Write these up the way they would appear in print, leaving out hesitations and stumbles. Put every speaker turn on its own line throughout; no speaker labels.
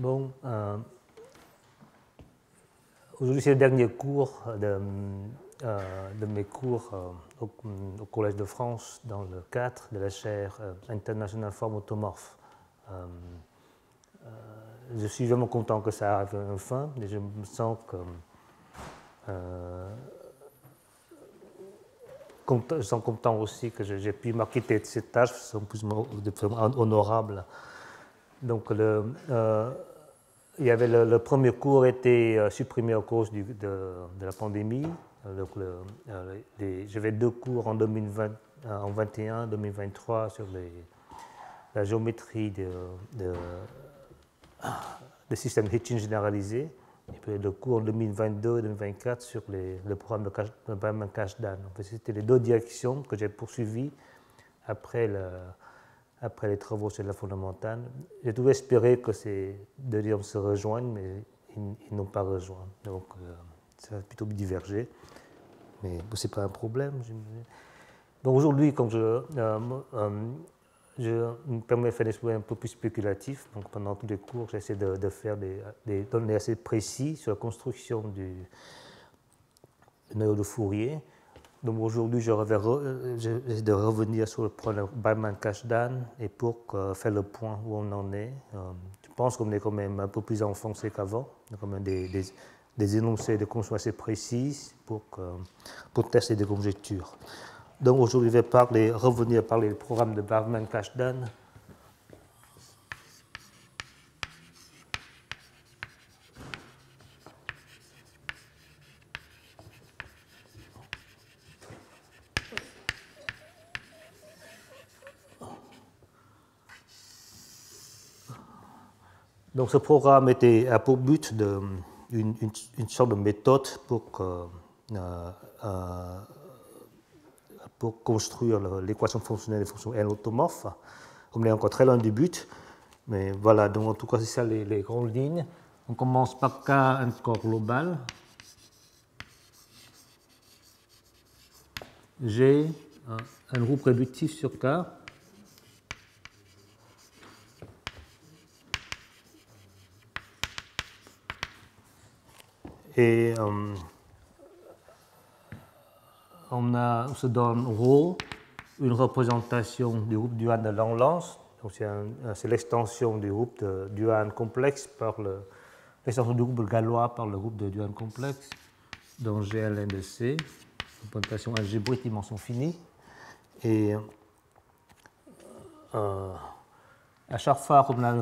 Bon, aujourd'hui c'est le dernier cours de mes cours au Collège de France dans le cadre de la chaire International Forme Automorphe. Je suis vraiment content que ça arrive enfin, et je me sens content aussi que j'ai pu m'acquitter de cette tâche, c'est plus honorable. Donc, il y avait le premier cours était supprimé à cause de la pandémie. Donc, j'avais deux cours en 2020, en 2021, 2023 sur la géométrie des systèmes Hitchin généralisés. Et puis le cours en 2022 et 2024 sur le programme de Barman-Kasdan. C'était les deux directions que j'ai poursuivies après les travaux sur la fondamentale. J'ai tout espéré que ces deux directions se rejoignent, mais ils n'ont pas rejoint. Donc, ça a plutôt divergé. Mais ce n'est pas un problème. Donc, aujourd'hui, comme je me permets de faire des exploits un peu plus spéculatifs. Donc, pendant tous les cours, j'essaie de faire des données assez précises sur la construction du noyau de Fourier. Donc aujourd'hui, j'essaie de revenir sur le problème Barman-Kasdan et pour faire le point où on en est. Je pense qu'on est quand même un peu plus enfoncé qu'avant. On a quand même des énoncés de construction assez précises pour tester des conjectures. Donc aujourd'hui, je vais revenir à parler du programme de Barman-Kasdan. Donc ce programme a pour but une sorte de méthode pour construire l'équation fonctionnelle des fonctions L automorphes. On est encore très loin du but, mais voilà, donc en tout cas c'est ça les grandes lignes. On commence par K, un corps global. G, un groupe réductif sur K. Et on se donne ρ, une représentation du groupe Duhan de Langlands. C'est l'extension du groupe de Duhan complexe par l'extension du groupe gallois par le groupe de Duhan complexe, dans GLN de C, représentation algébrique dimension finie. Et à chaque fois, on a une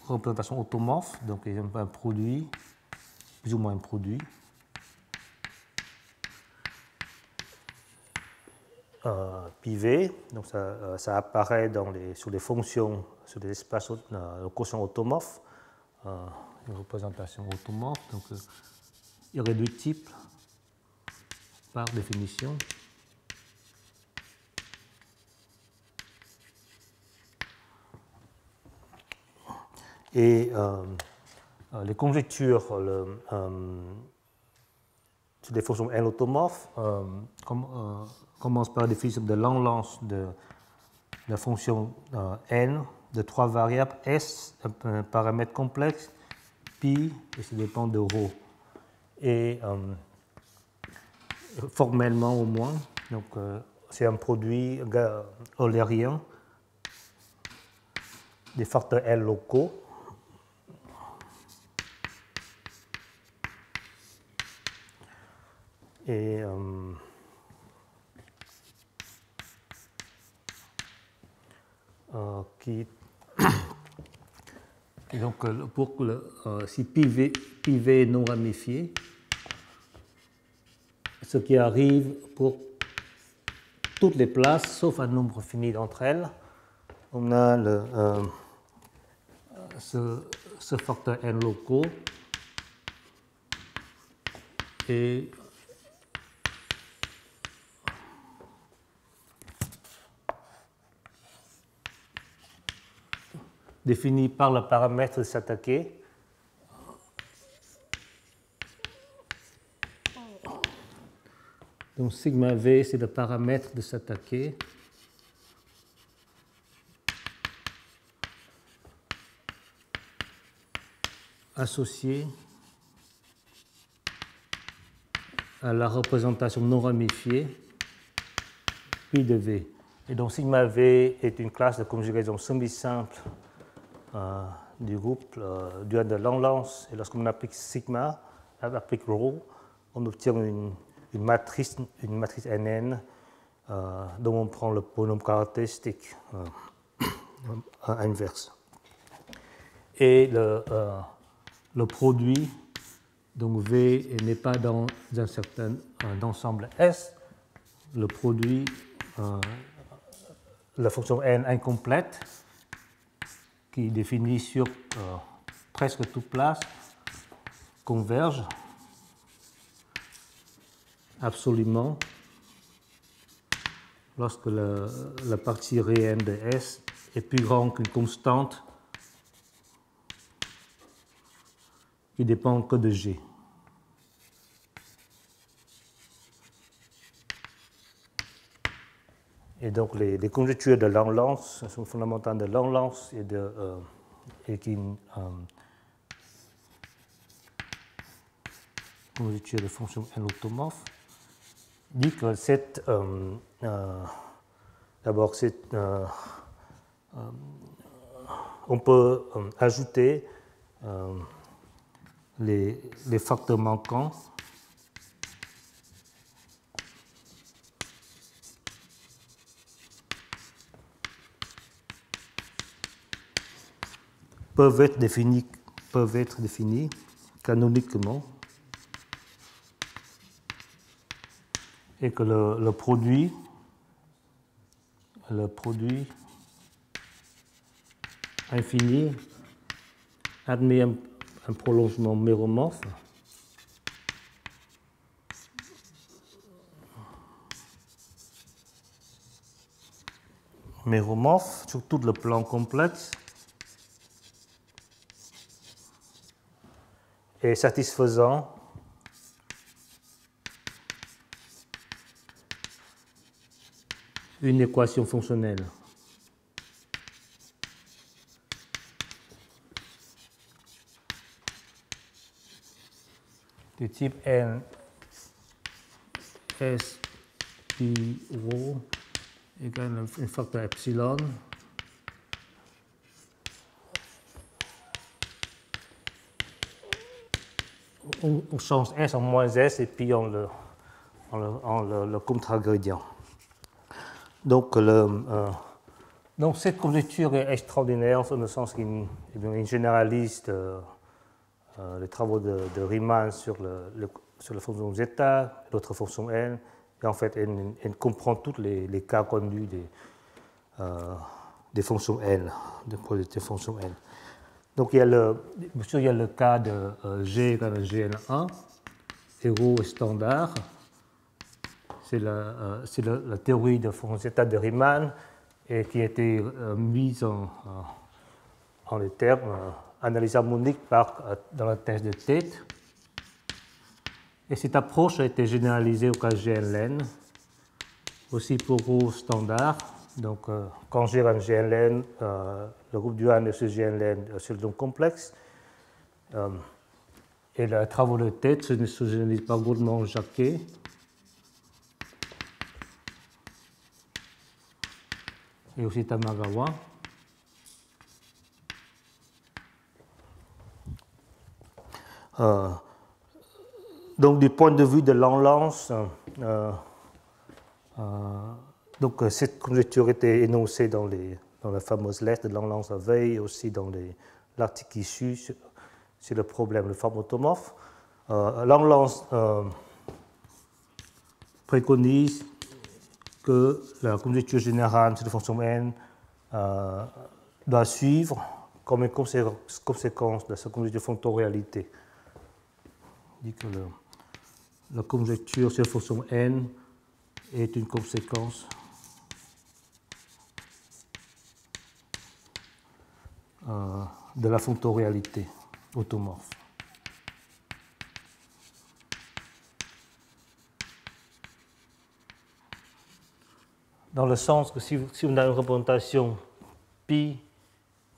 représentation automorphe, donc il y a un produit, plus ou moins un produit. Pivet, donc ça apparaît sur les fonctions, sur des espaces quotient automorphes, une représentation automorphe, donc irréductible par définition. Et les conjectures sur des fonctions L automorphes commencent par la définition de Langlands de la fonction n de trois variables, s, un paramètre complexe, pi, et ça dépend de ρ. Et formellement au moins, donc c'est un produit eulérien des facteurs L locaux. Et et donc, si pivet est non ramifié, ce qui arrive pour toutes les places, sauf un nombre fini d'entre elles, on a ce facteur n locaux et défini par le paramètre de s'attaquer. Donc sigma v, c'est le paramètre de s'attaquer. associé à la représentation non ramifiée pi de V. Et donc sigma V est une classe de conjugaison semi-simple du groupe dual de Langlands. Et lorsqu'on applique sigma, on applique ρ, on obtient une matrice NN dont on prend le polynôme caractéristique inverse. Et le produit, donc V n'est pas dans un certain ensemble S, le produit, la fonction N incomplète, qui définit sur presque toute place, converge absolument lorsque la partie réelle de S est plus grande qu'une constante qui dépend que de G. Et donc les conjectures de Langlands sont fondamentales de Langlands et qui conjecture de fonction N automorphe dit que d'abord on peut ajouter les facteurs manquants peuvent être définis canoniquement et que le produit infini admet un prolongement méromorphe sur tout le plan complexe et satisfaisant une équation fonctionnelle. Du type N S pi rho égale un facteur epsilon on change S en moins S et puis on le contre-gradient. Donc cette conjecture est extraordinaire dans le sens qu'il généralise les travaux de Riemann sur la fonction zeta, l'autre fonction n, et en fait elle comprend tous les cas connus des fonctions n, des fonctions n. Donc il y a le cas de G égale à Gn1, et ρ est standard. C'est la théorie de fonction zeta de Riemann et qui a été mise en des termes analyse harmonique dans la thèse de Tate. Et cette approche a été généralisée au cas GNLN, aussi pour ρ standard. Donc, quand j'ai un GNLN, le groupe dual de ce GNLN c'est le nom complexe. Et les travaux de Tate se généralisent par Goldman-Jacquet. Et aussi Tamagawa. Donc, du point de vue de Langlands, donc cette conjecture était énoncée dans la fameuse lettre de Langlands la veille et aussi dans l'article issu sur le problème de forme automorphe. Langlands préconise que la conjecture générale sur la fonction n doit suivre comme une conséquence de sa conjecture fonctorialité. Il dit que la conjecture sur la fonction n est une conséquence de la fonctorialité automorphe. Dans le sens que si on a une représentation pi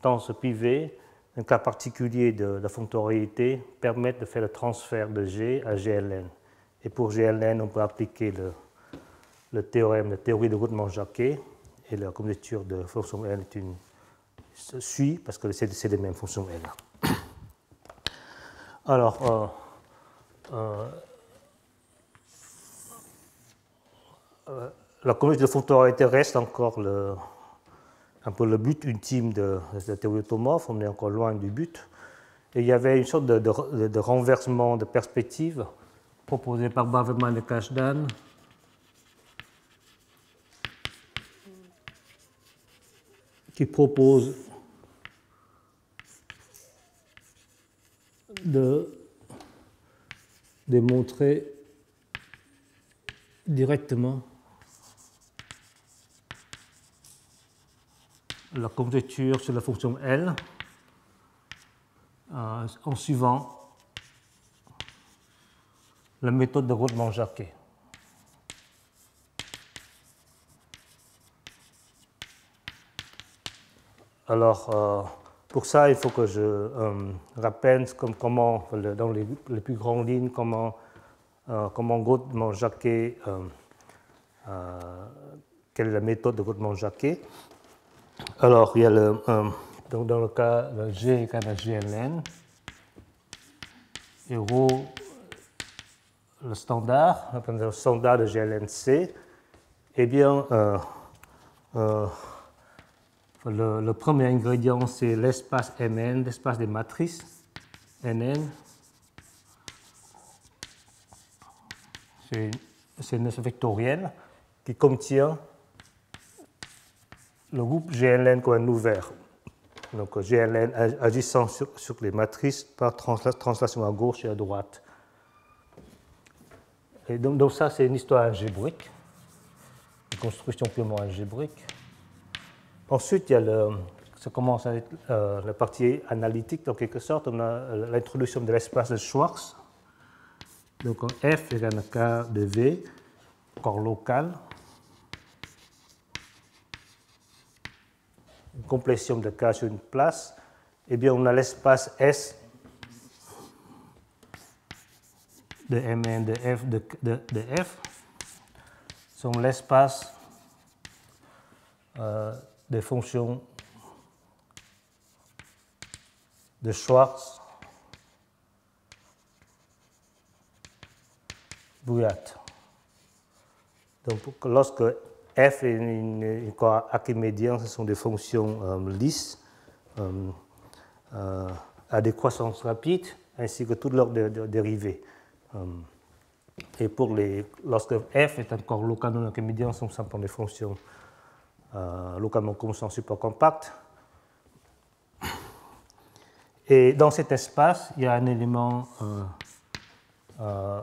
dans ce pi v, un cas particulier de la fonctionnalité permet de faire le transfert de G à GLN. Et pour GLN, on peut appliquer le théorème, la théorie de Riemann-Jacquet, et la conjecture de fonction L suit parce que c'est les mêmes fonctions L. Alors, la conjecture de fonctionnalité reste encore un peu le but ultime de la théorie automorphe, on est encore loin du but. Et il y avait une sorte de renversement de perspective proposé par Baveman et Kashdan, qui propose de démontrer directement la conjecture sur la fonction L en suivant la méthode de Riemann-Jacquet. Alors, pour ça, il faut que je rappelle comment, dans les plus grandes lignes, comment Riemann-Jacquet, quelle est la méthode de Riemann-Jacquet. Alors, il y a donc dans le cas de G égale à GLN, et ρ, le standard de GLNC, eh bien, le premier ingrédient, c'est l'espace Mn, l'espace des matrices Nn. C'est une vectorielle qui contient le groupe GLN comme un ouvert. Donc GLN agissant sur les matrices par translation à gauche et à droite. Et donc ça, c'est une histoire algébrique, une construction purement algébrique. Ensuite, il y a ça commence avec la partie analytique, en quelque sorte. On a l'introduction de l'espace de Schwarz. Donc F égale à K de V, corps local. Une complétion de K sur une place. Eh bien, on a l'espace S de Mn de F de F. Sont l'espace des fonctions de Schwarz Bouillat. Donc, lorsque F est une corps archimédien, ce sont des fonctions lisses à décroissance rapide, ainsi que toutes leurs dérivées. Et lorsque F est un corps local non archimédien, ce sont simplement des fonctions localement constants supercompactes. Et dans cet espace, il y a un élément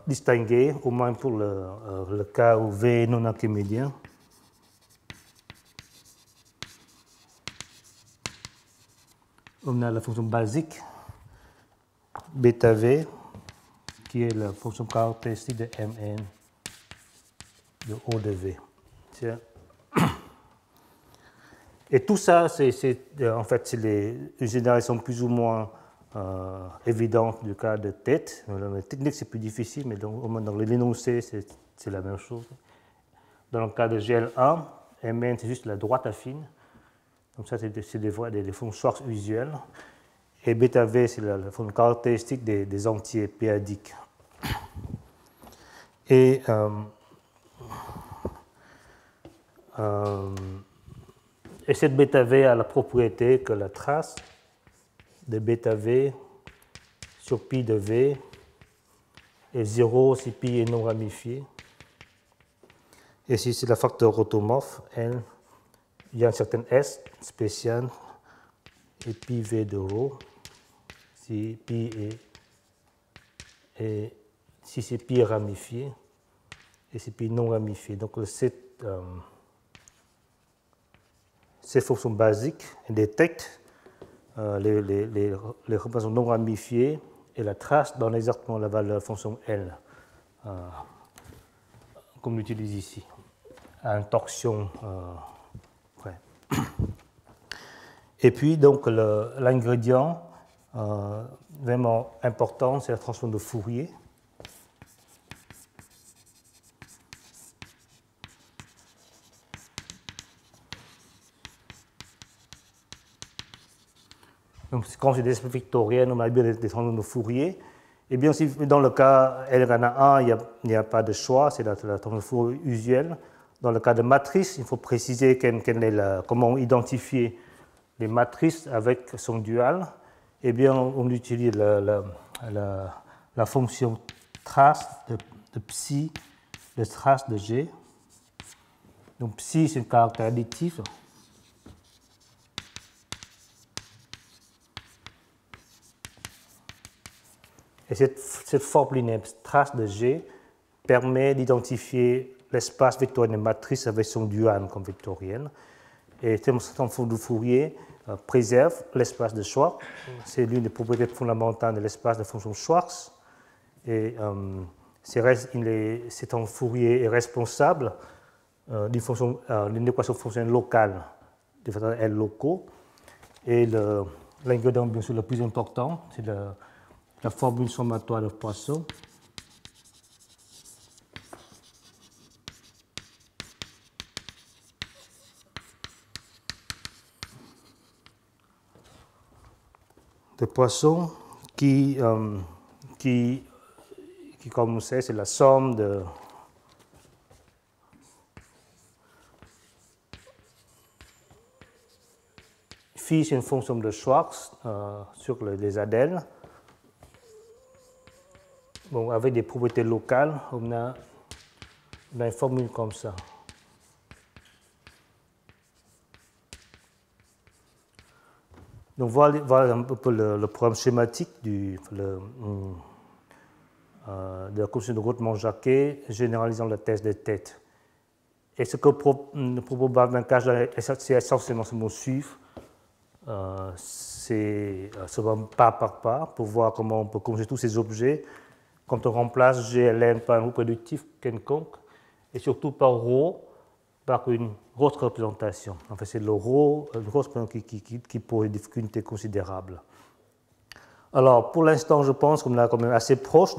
distingué, au moins pour le cas où V est non archimédien. On a la fonction basique bêta V, qui est la fonction caractéristique de Mn de O de V. Et tout ça, en fait, c'est une génération plus ou moins évidente du cas de tête. Dans la technique, c'est plus difficile, mais au moins dans l'énoncé, c'est la même chose. Dans le cas de GL1, Mn, c'est juste la droite affine. Donc ça, c'est des fonctions Schwarz usuelles. Et bêta V, c'est la fonction caractéristique des entiers p-adiques. Et cette bêta V a la propriété que la trace de bêta V sur pi de V est 0 si pi est non ramifié. Et si c'est la facteur automorphe, L, il y a un certain S spécial et pi V de ρ si pi si c'est pi est ramifié et si pi non ramifié. Donc ces fonctions basiques détectent les représentations non ramifiées et la trace donne exactement la valeur de la fonction L, comme on l'utilise ici, à une torsion près. Et puis, donc, l'ingrédient vraiment importante, c'est la transforme de Fourier. Donc, quand j'ai des espèces victoriennes, on a bien des transformes de Fourier. Et bien, si dans le cas L-1, il n'y a pas de choix, c'est la transforme de Fourier usuelle. Dans le cas de matrice, il faut préciser comment identifier les matrices avec son dual. Eh bien, on utilise la fonction trace de psi de trace de G. Donc, psi, c'est un caractère additif. Et cette forme linéaire trace de G permet d'identifier l'espace vectorien de matrice avec son dual comme vectorienne. Et cette transforme de Fourier préserve l'espace de Schwarz. C'est l'une des propriétés fondamentales de l'espace de fonction Schwarz. Et cette transforme de Fourier est responsable d'une équation fonctionnelle locale des facteurs L locaux. Et l'ingrédient, bien sûr, le plus important, c'est la formule sommatoire de Poisson. De Poisson qui comme on sait, c'est la somme de phi, c'est une fonction de Schwarz sur les adèles. Bon, avec des propriétés locales, on a une formule comme ça. Donc voilà un peu le programme schématique de la construction de Rothman-Jacquet généralisant la thèse des têtes. Et ce que propose Bavin-Kashdan, c'est essentiellement ce mot suivre. C'est pas par pas pour voir comment on peut construire tous ces objets quand on remplace GLN par un groupe réductif quelconque et surtout par ρ par une grosse représentation. En fait, c'est le ρ, une grosse représentation qui pose des difficultés considérables. Alors, pour l'instant, je pense qu'on est quand même assez proche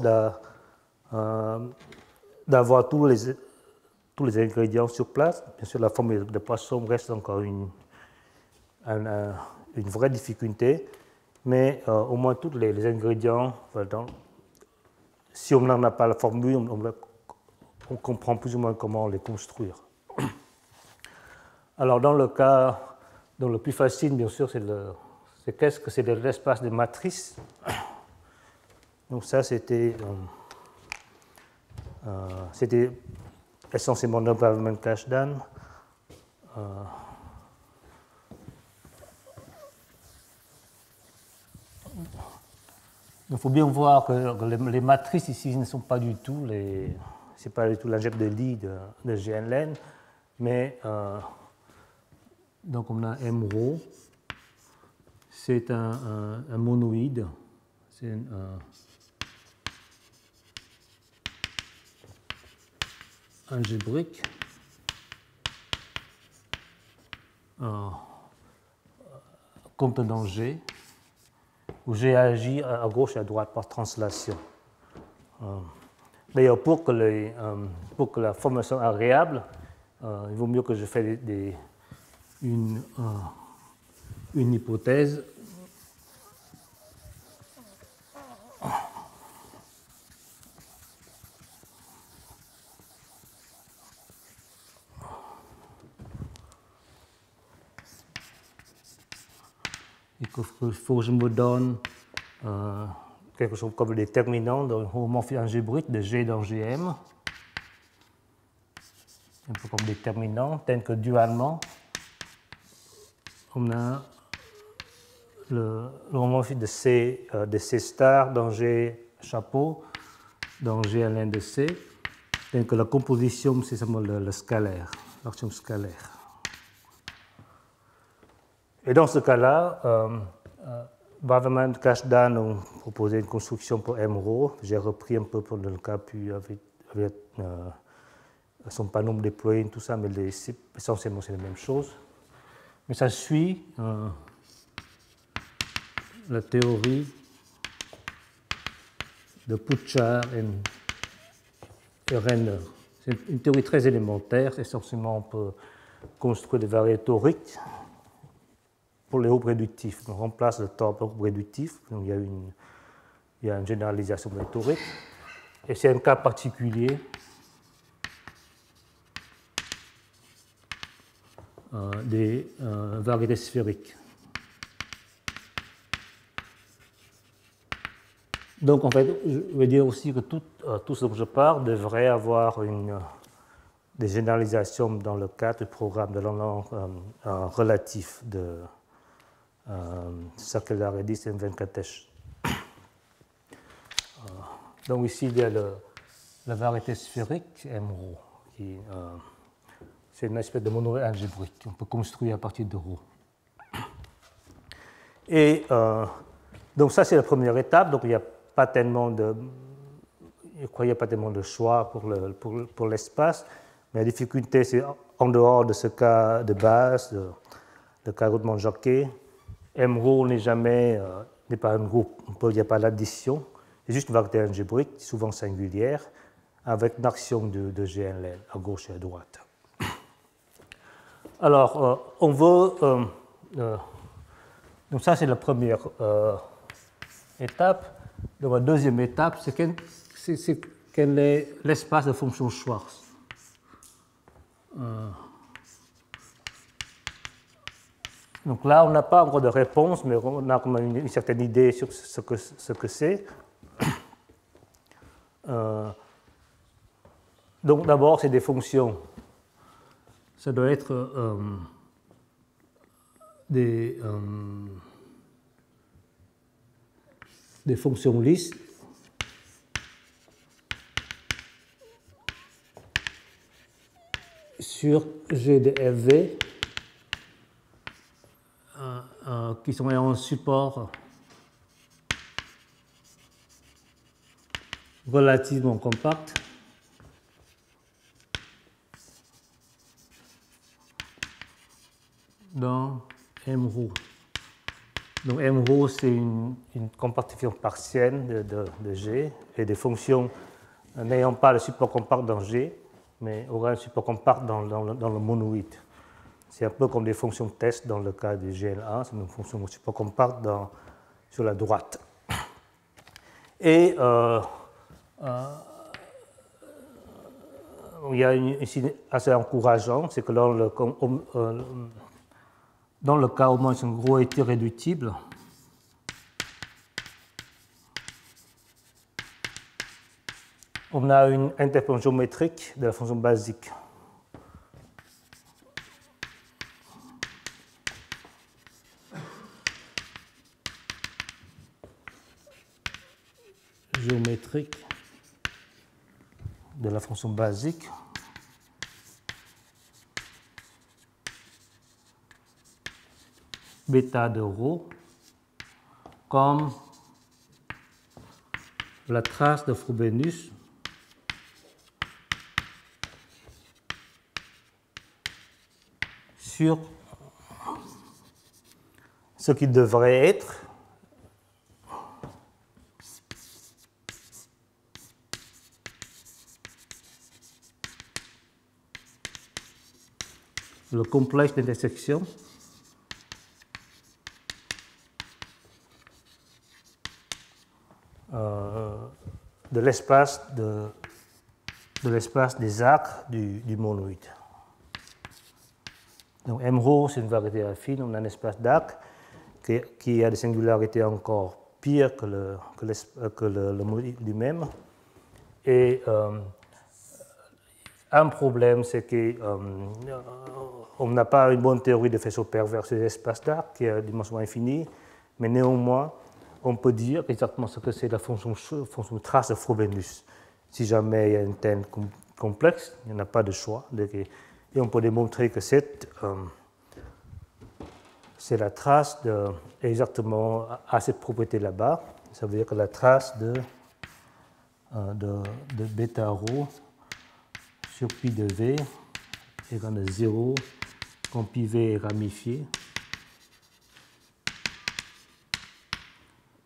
d'avoir tous les ingrédients sur place. Bien sûr, la formule de Poisson reste encore une vraie difficulté, mais au moins tous les ingrédients, si on n'en a pas la formule, on comprend plus ou moins comment les construire. Alors, dans le cas le plus facile, bien sûr, c'est qu'est-ce que c'est l'espace de matrice. Donc ça, c'était essentiellement de Bavin-Kashdan. Il faut bien voir que les matrices ici ne sont pas du tout c'est pas du tout l'algèbre de Lie de GLN, mais donc on a M ρ, c'est un monoïde, c'est algébrique. Contenant G, où G agit à gauche et à droite par translation. D'ailleurs, pour que la formation soit agréable, il vaut mieux que je fasse une hypothèse. Il faut que je me donne quelque chose comme le déterminant d'un homomorphisme algébrique de G dans Gm. Un peu comme déterminant, tel que dualement, on a le homomorphisme de C star dans G chapeau, dans Gln de C, tel que la composition, c'est seulement le scalaire, l'action scalaire. Et dans ce cas-là, Bavin-Kashdan ont proposé une construction pour M ρ. J'ai repris un peu pour le cas, puis avec son panneau déployé, tout ça, mais essentiellement c'est la même chose. Mais ça suit la théorie de Puchar et Renner. C'est une théorie très élémentaire. Essentiellement, on peut construire des variétés toriques pour les hauts réductifs. On remplace le temps par hauts réductif. Donc il y a une généralisation des toriques. Et c'est un cas particulier des variétés sphériques. Donc, en fait, je veux dire aussi que tout ce dont je parle devrait avoir des généralisations dans le cadre du programme de langue relatif de Sakellari et Venkatesh. Donc, ici, il y a la variété sphérique, M-ρ, qui c'est une espèce de monoïde algébrique qu'on peut construire à partir de ρ. Et donc, ça, c'est la première étape. Donc, il n'y a pas tellement de, je crois qu'il n'y a pas tellement de choix pour l'espace, mais la difficulté, c'est en dehors de ce cas de base, le cas Riemann-Jacquet, M-ρ n'est pas un groupe, il n'y a pas d'addition, c'est juste une variété algébrique, souvent singulière, avec une action de GNL à gauche et à droite. Alors, on veut. Donc, ça, c'est la première étape. Donc, la deuxième étape, c'est quel est l'espace de fonction Schwarz. Donc là, on n'a pas encore de réponse, mais on a quand même une certaine idée sur ce que c'est. Donc, d'abord, c'est des fonctions. Ça doit être des fonctions lisses sur G de FV qui sont en support relativement compact dans M-ρ. Donc M-ρ, c'est une compactification partielle de G et des fonctions n'ayant pas le support compact dans G, mais aura un support compact dans le monoïde. C'est un peu comme des fonctions de test dans le cas du GL1, c'est une fonction de support compact sur la droite. Et il y a une signe assez encourageante, c'est que dans le cas où moins un gros est irréductible, on a une interpolation géométrique de la fonction basique. Géométrique de la fonction basique bêta de ρ comme la trace de Frobenius sur ce qui devrait être le complexe d'intersection de l'espace des arcs du monoïde. Donc M-ρ, c'est une variété affine, on a un espace d'arcs qui a des singularités encore pires que le monoïde lui-même. Et un problème, c'est qu'on n'a pas une bonne théorie de faisceau pervers sur les espaces d'arcs qui a une dimension infinie, mais néanmoins, on peut dire exactement ce que c'est la fonction de trace de Frobenius. Si jamais il y a une thème complexe, il n'y en a pas de choix. Et on peut démontrer que c'est la trace exactement à cette propriété là-bas. Ça veut dire que la trace de bêta ρ sur pi de v égale à 0 quand pi v est ramifié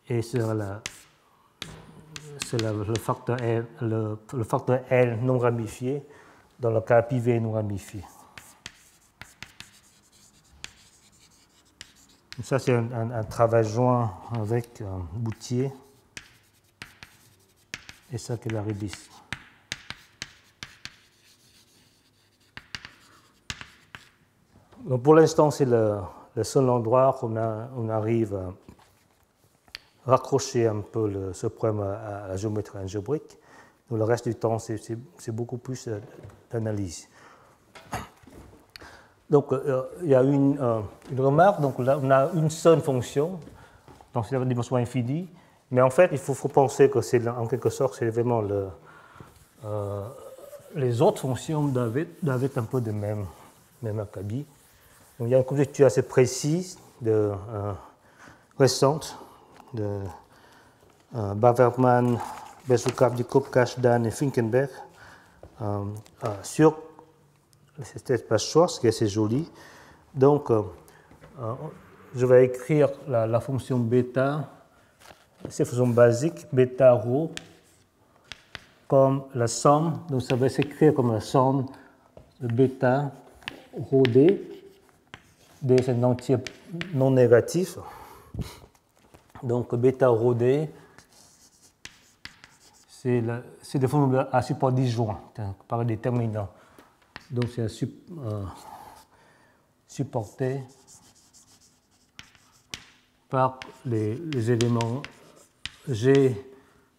et c'est le facteur L non ramifié dans le cas pivet non ramifié. Ça, c'est un travail joint avec Boutier. Et ça, c'est la rédice. Donc, pour l'instant, c'est le seul endroit où on arrive à raccrocher un peu ce problème à la géométrie algébrique. Donc, le reste du temps, c'est beaucoup plus d'analyse. Donc, il y a une remarque. Donc, là, on a une seule fonction, donc c'est la dimension infinie. Mais en fait, il faut penser que c'est en quelque sorte, c'est vraiment les autres fonctions doivent être un peu de même acabit. Donc, il y a une conjecture assez précise, récente, de Baverman, Besukhar-Dikop, Kashdan et Finkenberg sur cet espace Schwarz qui est assez joli. Donc, je vais écrire la fonction bêta, c'est une fonction basique, bêta rho, comme la somme. Donc, ça va s'écrire comme la somme de bêta rho d. D, c'est un entier non négatif. Donc, bêta rho d, c'est des fonctions à support disjoint par des déterminants. Donc, c'est supporté par les éléments G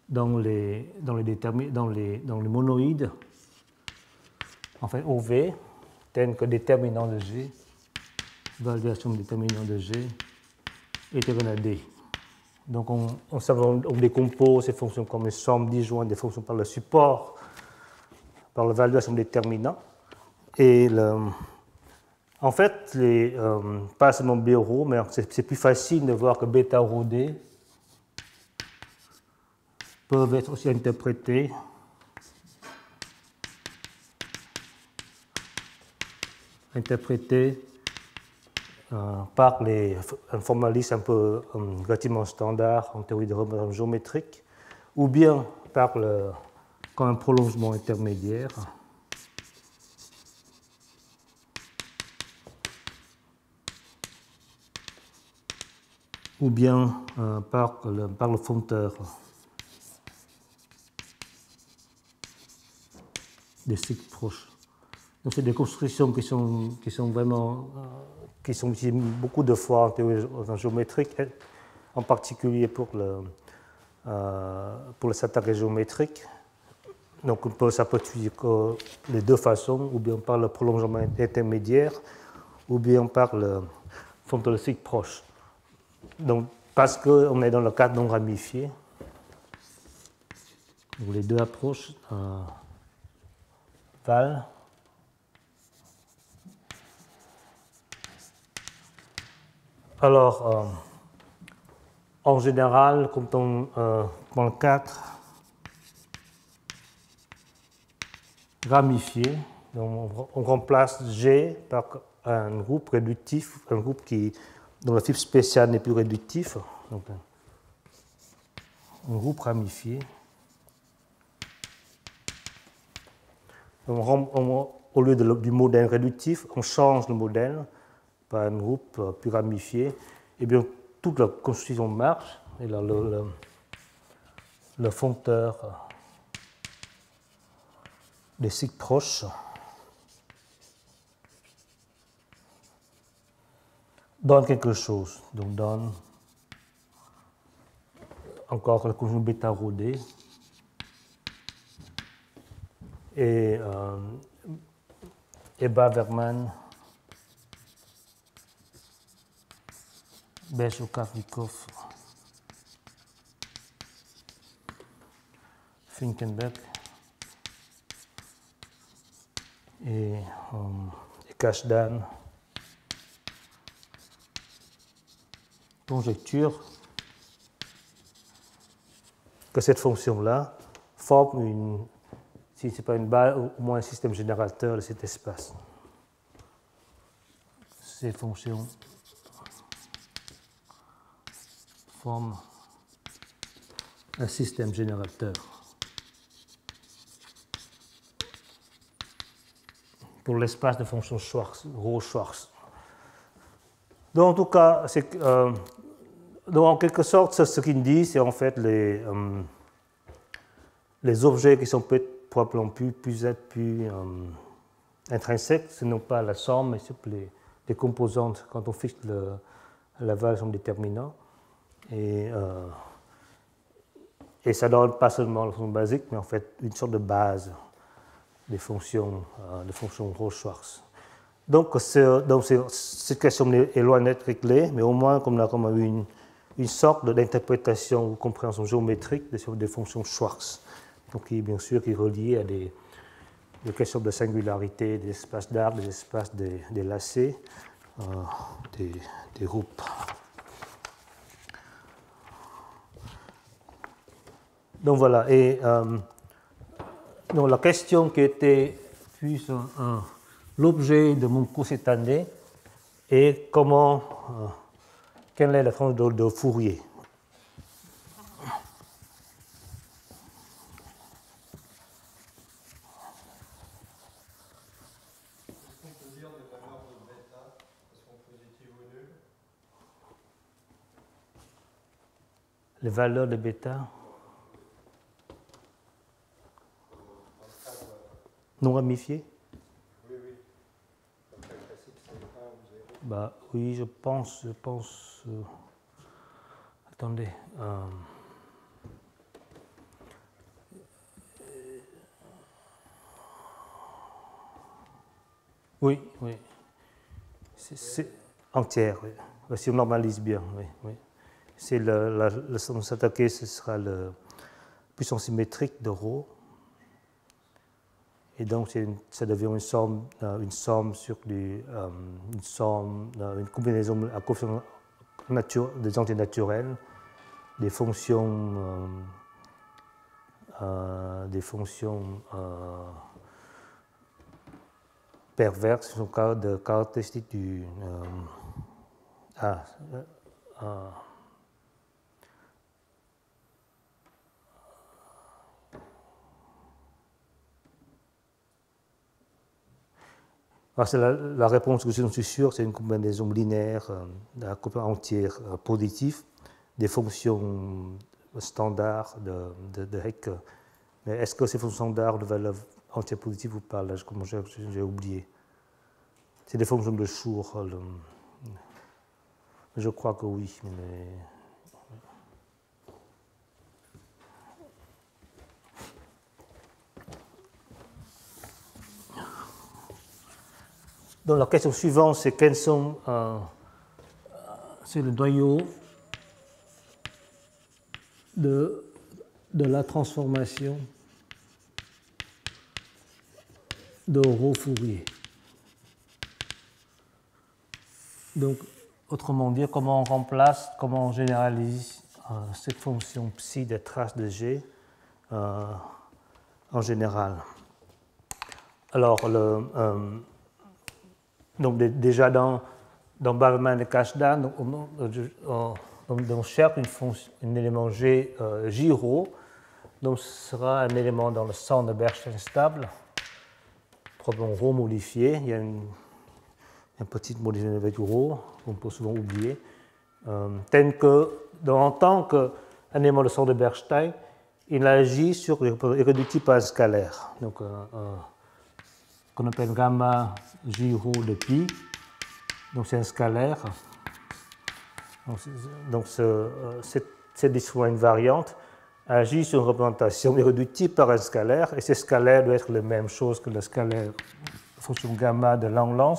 dans les monoïdes, en fait OV, tels que déterminant de G, validation de déterminant de G, est égal à D. Donc, on décompose ces fonctions comme une somme disjointe des fonctions par le support, par l'évaluation des déterminants. Et en fait, pas seulement B rho, mais c'est plus facile de voir que bêta rho d peuvent être aussi interprétés par un formalisme un peu relativement standard en théorie de représentations géométriques, ou bien comme un prolongement intermédiaire. Ou bien par le fonteur des cycles proches. Donc, c'est des constructions qui sont utilisées beaucoup de fois en théorie géométrique, en particulier pour le syntagme géométrique. Donc, ça peut être utilisé de deux façons, ou bien par le prolongement intermédiaire, ou bien par le fonteur de cycle proche. Donc, parce qu'on est dans le cadre non ramifié, donc les deux approches valent. Alors, en général, quand dans le cadre ramifié, donc on remplace G par un groupe réductif, un groupe dont le type spécial n'est plus réductif, donc un groupe ramifié. Au lieu du modèle réductif, on change le modèle par un groupe plus ramifié. Et bien, toute la construction marche. Et là, le fonteur des cycles proches donne quelque chose. Donc, donne encore la conjonction bêta rho d. Et Baverman, Besukhar-Dikop, Finkenberg et Kashdan conjecture que cette fonction-là forme si ce n'est pas une balle, au moins un système générateur de cet espace. Ces fonctions forment un système générateur pour l'espace de fonction Schwarz, ρ-Schwarz. Donc, en tout cas, donc en quelque sorte, ce qu'il dit, c'est en fait les objets qui sont peut-être probablement plus intrinsèques, ce n'est pas la somme, mais c'est les composantes quand on fixe la valeur comme déterminant. Et ça donne pas seulement la fonction basique, mais en fait une sorte de base des fonctions ρ-Schwarz. Donc cette question est loin d'être réglée, mais au moins comme on a eu une sorte d'interprétation ou compréhension géométrique des fonctions Schwarz, donc qui bien sûr qui est reliée à des questions de singularité, des espaces d'arc, des espaces des lacets, des groupes. Donc voilà, et donc la question qui était plus l'objet de mon cours cette année est quelle est la transformation de Fourier.
Est-ce qu'on peut dire des valeurs de bêta, elles sont positives ou nulles?
Les valeurs de bêta non ramifiées?
Oui, oui. Après le classique, c'est 1 ou 0.
Bah, oui, je pense. Attendez. Oui. C'est entière, oui. Si on normalise bien, oui. C'est la somme s'attaquer, ce sera la puissance symétrique de ρ. Et donc, ça devient une somme sur une combinaison à coefficient des entiers naturels, des fonctions perverses, de caractéristiques du c'est la réponse que je suis sûr, c'est une combinaison linéaire à coefficient entière positif des fonctions standards de Hecke. Mais est-ce que ces fonctions standards de valeur entière positive ou pas? Là, j'ai oublié. C'est des fonctions de Schur. Je crois que oui. Mais... Donc la question suivante, c'est quels sont c'est le noyau de la transformation de ρ Fourier. Donc, autrement dit, comment on remplace, comment on généralise cette fonction psi des traces de G en général. Alors, donc déjà dans Ballmann et Kashdan, on cherche un élément G, J-ρ, donc ce sera un élément dans le centre de Bernstein stable, probablement ρ modifié. Il y a une petite modification avec ρ, qu'on peut souvent oublier, tel que, en tant qu'un élément de centre de Bernstein, il agit sur irréductible par un scalaire. Donc, qu'on appelle gamma J-ρ de pi. Donc, c'est un scalaire. Donc cette distribution invariante agit sur une représentation irréductible par un scalaire, et ce scalaire doit être la même chose que le scalaire fonction gamma de Langlands,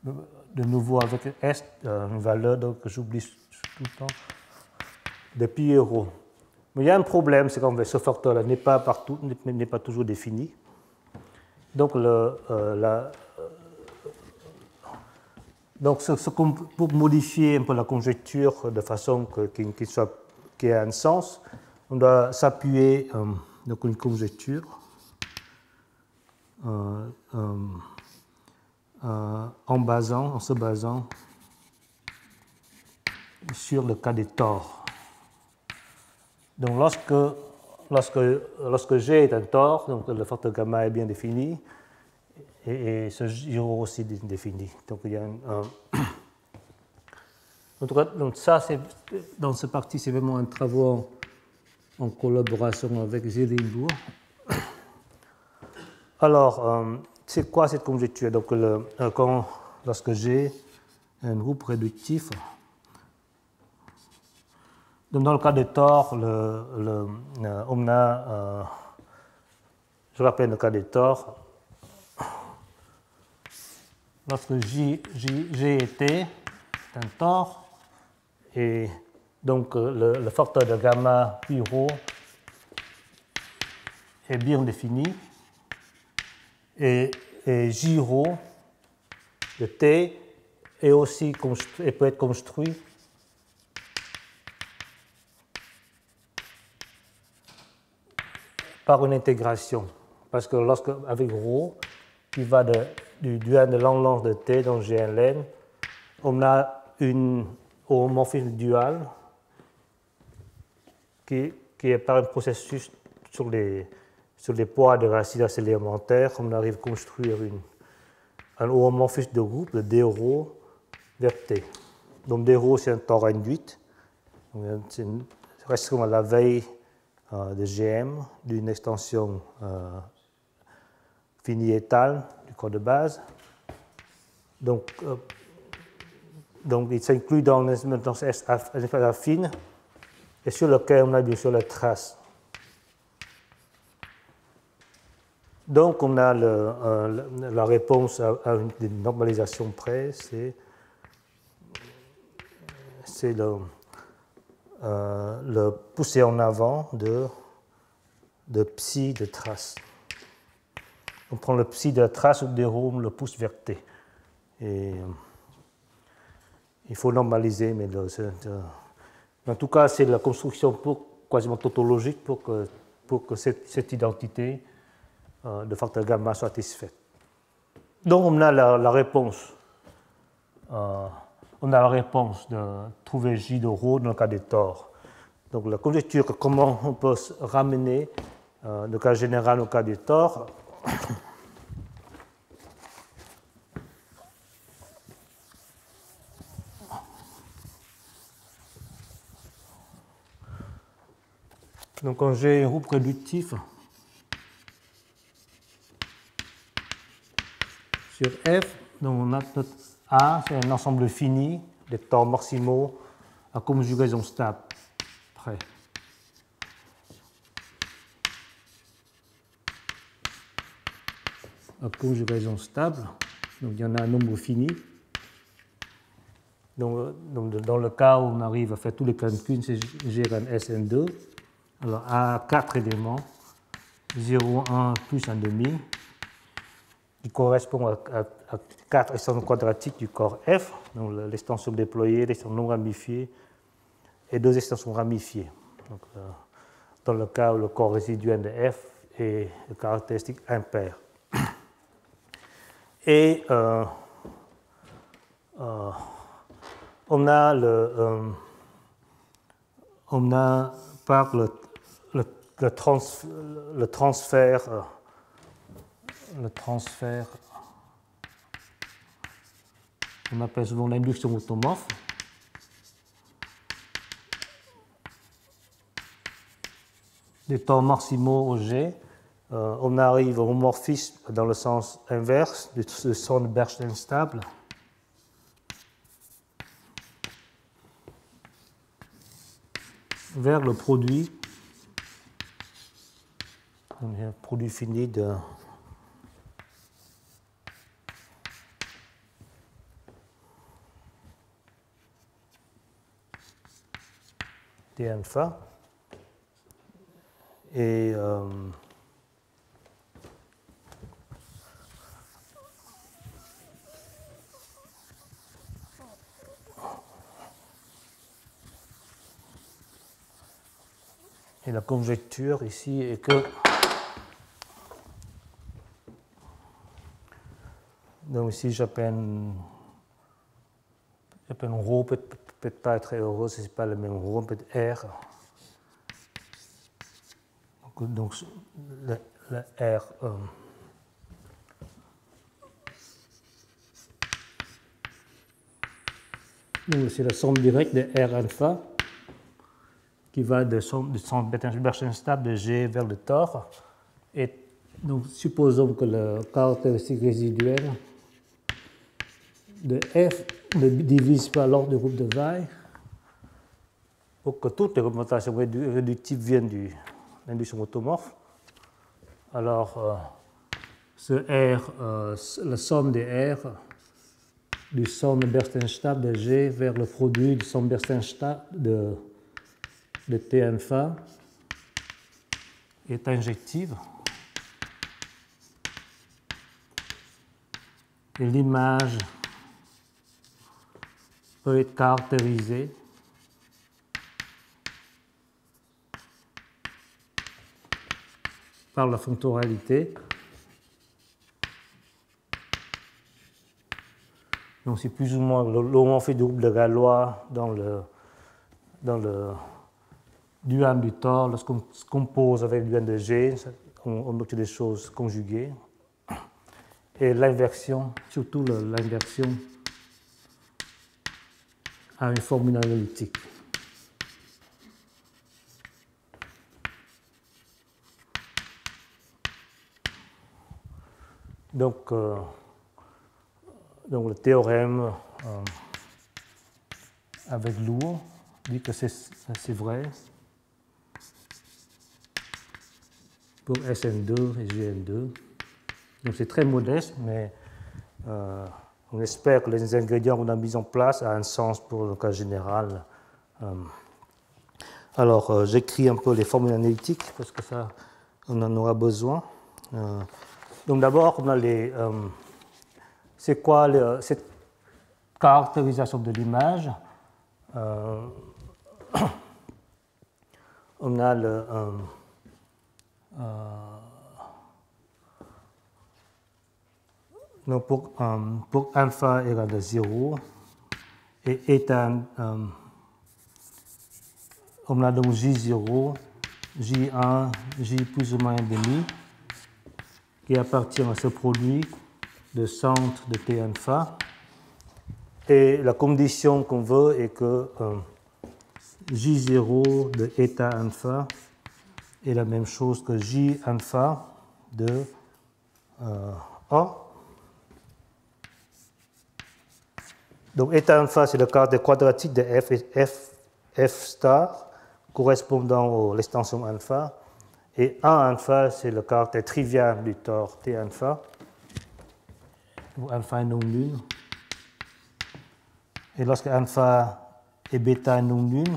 de nouveau avec S, une valeur que j'oublie tout le temps, de pi et ρ. Mais il y a un problème, c'est qu'en fait, ce facteur-là n'est pas toujours défini. Donc, pour modifier un peu la conjecture de façon qui ait un sens, on doit s'appuyer donc une conjecture en se basant sur le cas des tors. Donc lorsque G est un tore, donc le facteur gamma est bien défini, et ce J0 aussi défini. Donc il y a en tout cas, donc ça, dans ce partie, c'est vraiment un travail en collaboration avec Zélimbourg. Alors, c'est quoi cette conjecture? Donc, lorsque j'ai un groupe réductif, donc dans le cas de Thor, on a, je rappelle le cas de Thor, lorsque G et T est un Thor, et donc le facteur de gamma puis ρ est bien défini, et J-ρ de T est aussi et peut être construit par une intégration. Parce que avec ρ, qui va du dual de Langlands de T dans GLN, on a une homomorphisme dual qui est par un processus sur les poids de racines élémentaires, on arrive à construire un homomorphisme de groupe de d-ρ vers T. Donc d-ρ, c'est un tore induit. C'est reste comme à la veille de GM d'une extension finie étale du corps de base. Donc il s'inclut dans l'instrumentance S affine et sur lequel on a bien sûr la trace. Donc on a la réponse à une normalisation près, c'est le pousser en avant de psi de trace. On prend le psi de la trace ou des ρ, on le pousse vers T. Et il faut normaliser, mais en tout cas, c'est la construction quasiment tautologique pour que cette identité de facteur gamma soit satisfaite. Donc on a la réponse. On a la réponse de trouver J de ρ dans le cas des tores. Donc la conjecture, comment on peut se ramener le cas général au cas des tores. Donc quand j'ai un groupe réductif sur F, donc on a notre A, c'est un ensemble fini des tores maximaux à conjugaison stable. Près. À conjugaison stable, donc il y en a un nombre fini. Donc dans le cas où on arrive à faire tous les calculs, c'est Gn Sn2. Alors A a 4 éléments, 0, 1 plus 1 demi, qui correspond à 4 extensions quadratiques du corps F, donc l'extension déployée, l'extension non ramifiée, et 2 extensions ramifiées. Donc, dans le cas où le corps résiduel de F est de caractéristique impaire. Et on a par le transfert on appelle souvent l'induction automorphe. Des tores maximaux au G, on arrive au morphisme dans le sens inverse de son Bernstein stable. Vers le produit, un produit fini de d alpha. Et la conjecture ici est que donc ici j'appelle ρ, peut-être pas très heureux, ce n'est pas le même ρ, peut-être R. Donc le R. C'est la somme directe de R alpha qui va de son Bernstein-stable de G vers le tore. Et nous supposons que le caractéristique résiduel de F ne divise pas l'ordre du groupe de Weil pour que toutes les représentations réductives viennent de l'induction automorphe. Alors, ce R, la somme des R du somme Bernstein-stable de G vers le produit du somme Bernstein-stable de T alpha est injective. Et l'image peut être caractérisée par la fonctionnalité. Donc c'est plus ou moins l'homomorphisme du groupe de Galois dans le dual du tore. Lorsqu'on se compose avec le dual de G, on obtient des choses conjuguées. Et l'inversion, surtout l'inversion, a une formule analytique. Donc le théorème avec Lourd dit que c'est vrai pour Sn2 et Gn2. Donc c'est très modeste, mais on espère que les ingrédients qu'on a mis en place ont un sens pour le cas général. Alors j'écris un peu les formules analytiques parce que ça, on en aura besoin. Donc d'abord, on a c'est quoi cette caractérisation de l'image? On a donc pour alpha égale à 0 et état, on a donc J0, J1, J plus ou moins 1,5 qui appartient à ce produit de centre de T alpha. Et la condition qu'on veut est que J0 de état alpha est la même chose que J alpha de A. Donc état alpha, c'est le caractère quadratique de F star correspondant à l'extension alpha. Et A alpha, c'est le caractère trivial du tore T alpha, où alpha est non nul. Et lorsque alpha et bêta est non nul,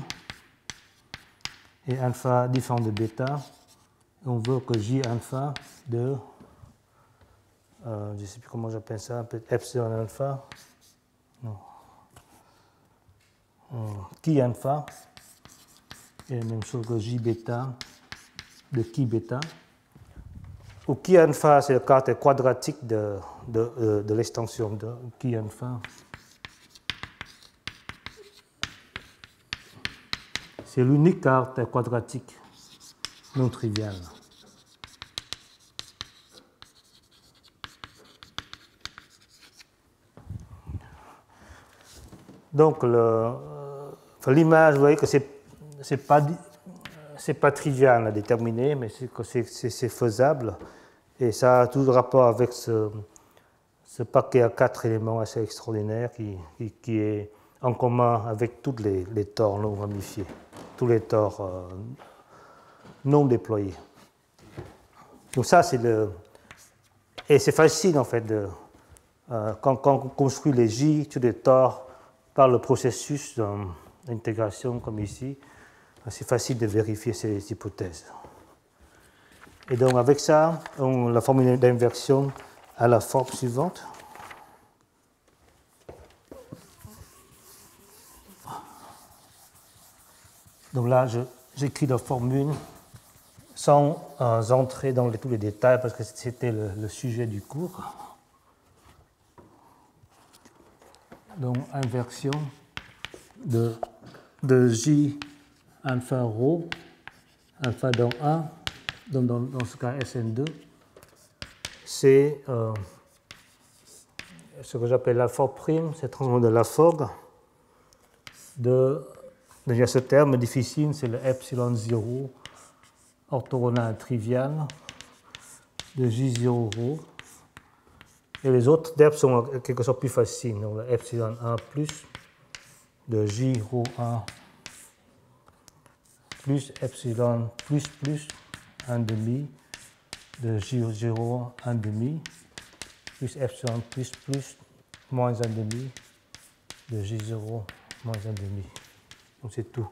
et alpha différent de bêta, on veut que J alpha de, je ne sais plus comment j'appelle ça, peut-être epsilon alpha, non, chi alpha est la même chose que J bêta de chi bêta, où chi alpha c'est le caractère quadratique de l'extension de chi alpha. C'est l'unique caractère quadratique non trivial. Donc l'image, vous voyez que c'est pas trivial à déterminer, mais c'est faisable. Et ça a tout le rapport avec ce paquet à 4 éléments assez extraordinaire qui est en commun avec tous les tores non ramifiés, tous les tores non déployés. Donc ça, et c'est facile en fait quand on construit les J sur des tores par le processus d'intégration comme ici, c'est facile de vérifier ces hypothèses. Et donc avec ça, la formule d'inversion a la forme suivante. Donc là, j'écris la formule sans entrer dans tous les détails parce que c'était le sujet du cours. Donc inversion de J alpha rho, alpha dans A, dans ce cas SN2, c'est ce que j'appelle la forme prime, c'est le transformation de la Fogg déjà ce terme difficile, c'est le epsilon 0 orthogonal trivial de J0 rho. Et les autres termes sont en quelque sorte plus faciles. Donc le epsilon 1 plus de J rho 1 plus epsilon plus 1 demi de J0 1 demi plus epsilon plus moins 1 demi de J0 moins 1 demi. Donc c'est tout.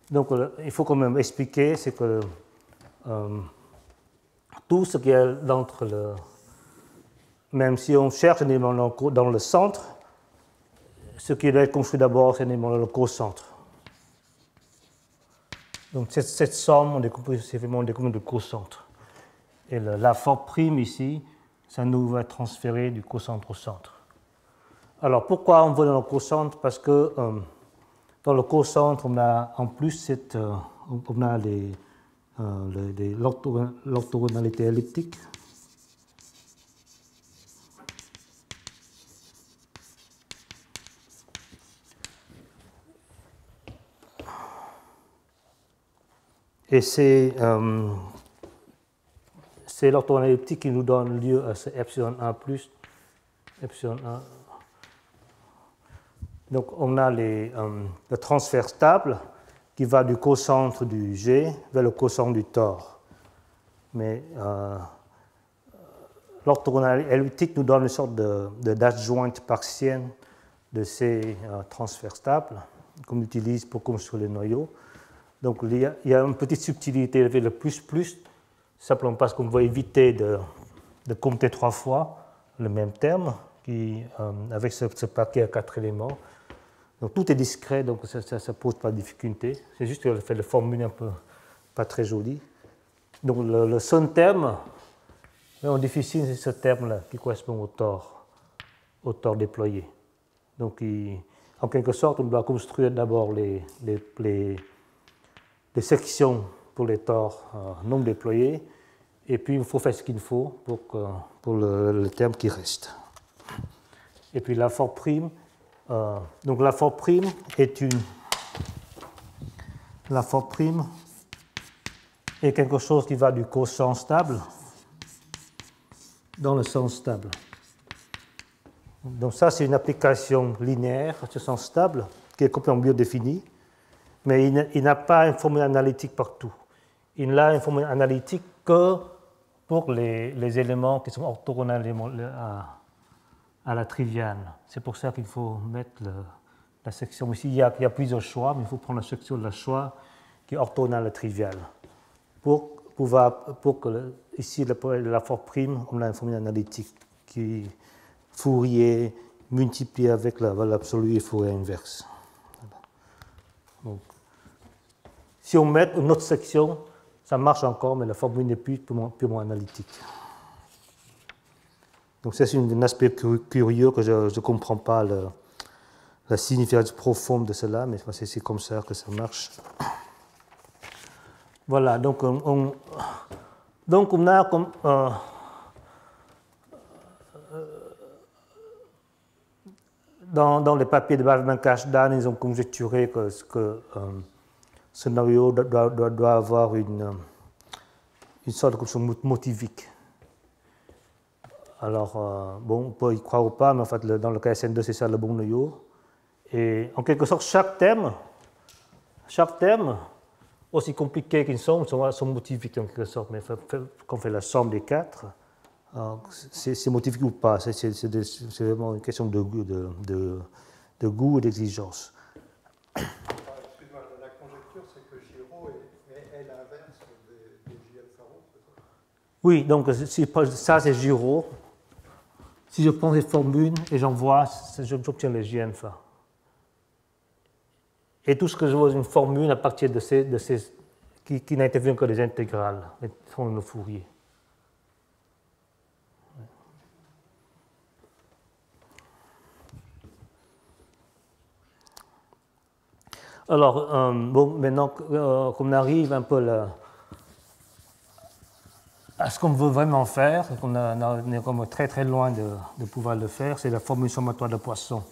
Donc il faut quand même expliquer, c'est que tout ce qui est entre le... Même si on cherche un élément dans le centre, ce qui doit être construit d'abord, c'est un élément dans le cocentre. Donc cette somme, c'est vraiment des communes de cocentre. Et la forme prime ici, ça nous va transférer du cocentre au centre. Alors pourquoi on va dans le cocentre? Parce que dans le cocentre, on a en plus on a l'orthogonalité elliptique. Et c'est l'orthogonalité elliptique qui nous donne lieu à ce epsilon 1 plus, epsilon 1. Donc on a le transfert stable qui va du cocentre du G vers le cocentre du tor. Mais l'orthogonalité elliptique nous donne une sorte d'adjointe partielle de ces transferts stables qu'on utilise pour construire les noyaux. Donc il y a une petite subtilité avec le plus, simplement parce qu'on va éviter de compter 3 fois le même terme avec ce paquet à 4 éléments. Donc tout est discret, donc ça ne pose pas de difficulté. C'est juste le fait de formuler un peu pas très joli. Donc le seul terme, en difficile, c'est ce terme-là qui correspond au tor déployé. Donc en quelque sorte, on doit construire d'abord les sections pour les tors non déployés, et puis il faut faire ce qu'il faut pour le terme qui reste. Et puis la forme prime, donc la forme prime est quelque chose qui va du cosens stable dans le sens stable. Donc ça, c'est une application linéaire à ce sens stable qui est complètement bien définie, mais il n'a pas une formule analytique partout. Il n'a une formule analytique que pour les éléments qui sont orthogonaux à la triviale. C'est pour ça qu'il faut mettre la section ici. Il y a plusieurs choix, mais il faut prendre la section de la choix qui est orthogonale à la triviale. Pour que ici, la forme prime, on a une formule analytique qui est Fourier multiplié avec la valeur absolue et Fourier inverse. Donc, si on met une autre section, ça marche encore, mais la formule n'est plus purement analytique. Donc ça, c'est un aspect curieux que je ne comprends pas la signification profonde de cela, mais c'est comme ça que ça marche. Voilà, donc on a comme... Dans les papiers de Bavman-Kashdan, ils ont conjecturé que ce noyau doit avoir une sorte de construction motivique. Alors, bon, on peut y croire ou pas, mais en fait, dans le cas SN2, c'est ça le bon noyau. Et en quelque sorte, chaque terme, aussi compliqué qu'ils sont motiviques en quelque sorte, mais quand on fait la somme des 4, c'est motivique ou pas, c'est vraiment une question de goût et d'exigence.
Excuse-moi, la conjecture, c'est que J-rho est l'inverse des J-alpha rho, c'est ça?
Oui, donc ça c'est J-rho. Si je prends cette formule et j'envoie, j'obtiens le J-alpha. Et tout ce que je vois, une formule à partir de ces qui n'intervient que des intégrales, les formules de Fourier. Alors, bon, maintenant qu'on arrive un peu ce qu'on veut vraiment faire, on est comme très très loin de pouvoir le faire, c'est la formule sommatoire de Poisson.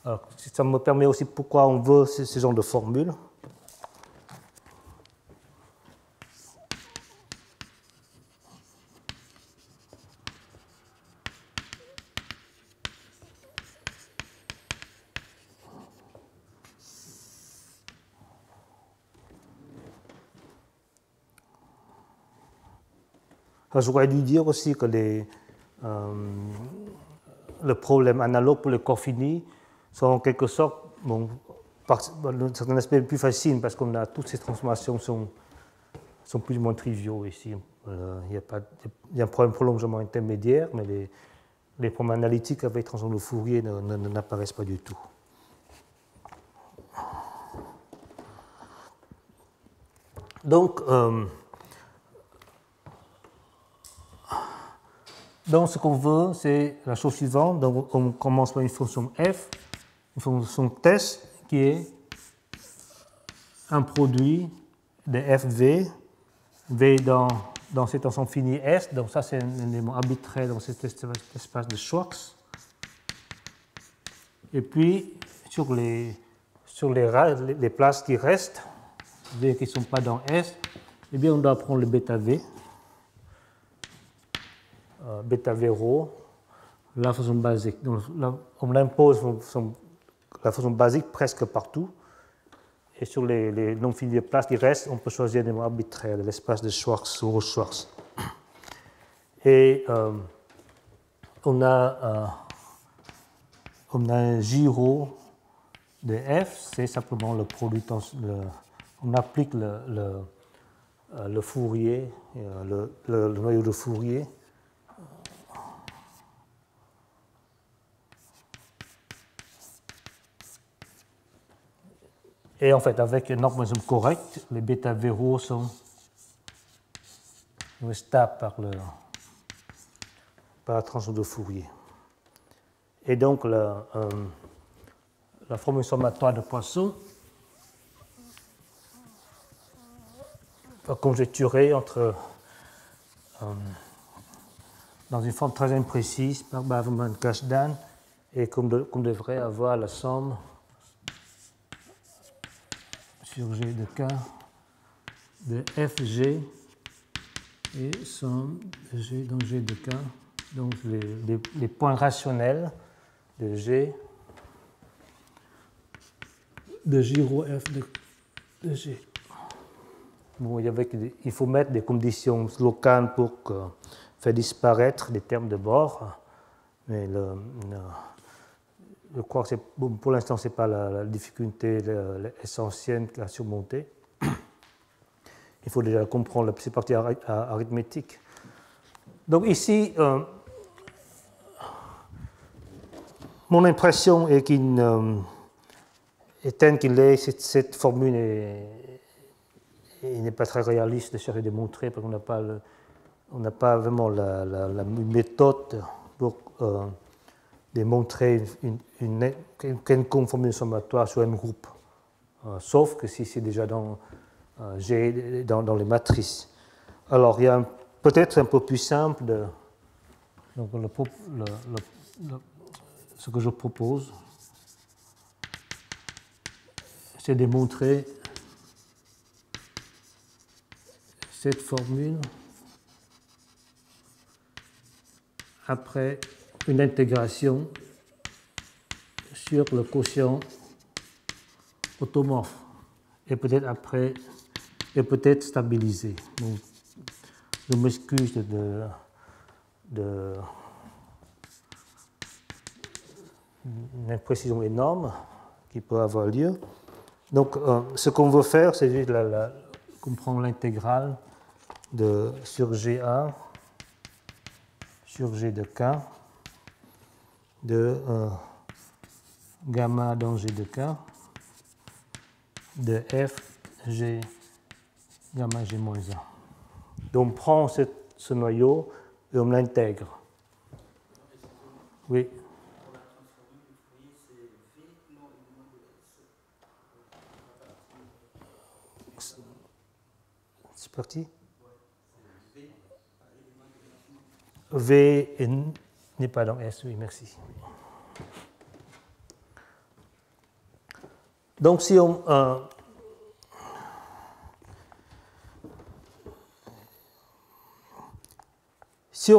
Alors, ça me permet aussi pourquoi on veut ce genre de formule. J'aurais dû dire aussi que le problème analogue pour les corps finis sont en quelque sorte, bon, d'un certain aspect, plus facile parce qu'on a toutes ces transformations sont plus ou moins triviaux ici. Il y a un problème de prolongement intermédiaire, mais les problèmes analytiques avec transform de Fourier n'apparaissent pas du tout. Donc, ce qu'on veut, c'est la chose suivante. Donc, on commence par une fonction f, une fonction test qui est un produit de fv, v dans cet ensemble fini S. Donc, ça, c'est un élément arbitraire dans cet espace de Schwartz. Et puis, sur les places qui restent, v qui ne sont pas dans S, eh bien, on doit prendre le bêta v. Bêta v rho, la façon basique. Donc, on impose la façon basique presque partout. Et sur les non finis de places qui restent, on peut choisir des mots arbitraires de l'espace de Schwartz ou Schwartz. Et on a un J-rho de F, c'est simplement le produit. On applique le Fourier, le noyau de Fourier. Et en fait, avec une normalisme correcte, les bêta V sont stables par la transformation de Fourier. Et donc, la formule sommatoire de Poisson va conjecturer dans une forme très imprécise par Baverman-Kashdan et qu'on devrait avoir la somme sur G de K de FG et somme de G dans G de K, donc les points rationnels de G de J rho F de G. Bon, il faut mettre des conditions locales pour faire disparaître les termes de bord, mais je crois que pour l'instant, ce n'est pas la difficulté essentielle à surmonter. Il faut déjà comprendre cette partie arithmétique. Donc ici, mon impression est telle qu'il est, cette formule n'est pas très réaliste de chercher à démontrer parce qu'on n'a pas vraiment la méthode pour démontrer une quelconque formule sommatoire sur un groupe, sauf que si c'est déjà dans G, dans les matrices. Alors, il y a peut-être un peu plus simple donc ce que je propose, c'est de démontrer cette formule après une intégration sur le quotient automorphe et peut-être stabilisé. Donc, je m'excuse d'une imprécision énorme qui peut avoir lieu. Donc, ce qu'on veut faire, c'est juste comprendre l'intégrale sur GA sur G de K de gamma dans G de K de F G gamma G moins 1. Donc on prend ce noyau et on l'intègre. Oui. C'est parti. V n'est pas dans S, oui, merci. Donc si on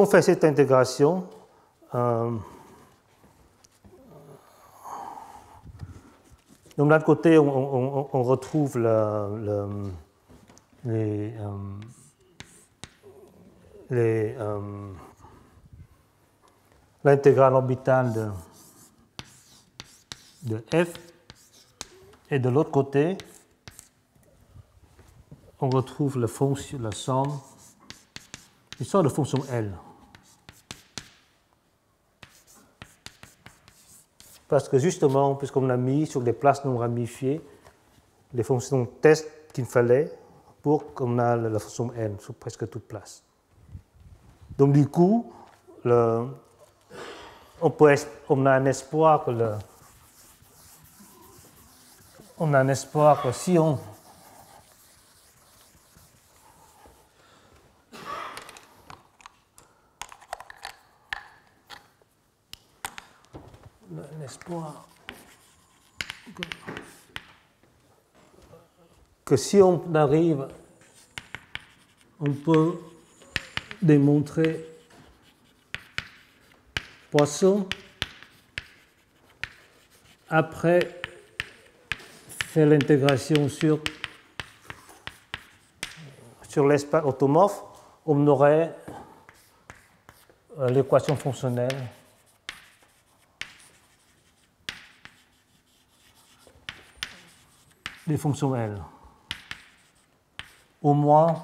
fait cette intégration, donc d'un côté, on retrouve l'intégrale orbitale de F, et de l'autre côté, on retrouve la somme, une sorte de fonction L. Parce que justement, puisqu'on a mis sur des places non ramifiées les fonctions test qu'il fallait pour qu'on ait la fonction N sur presque toute place. Donc du coup, on a un espoir que si on que si on arrive, on peut démontrer Poisson après faire l'intégration sur l'espace automorphe, on aurait l'équation fonctionnelle des fonctions L. Au moins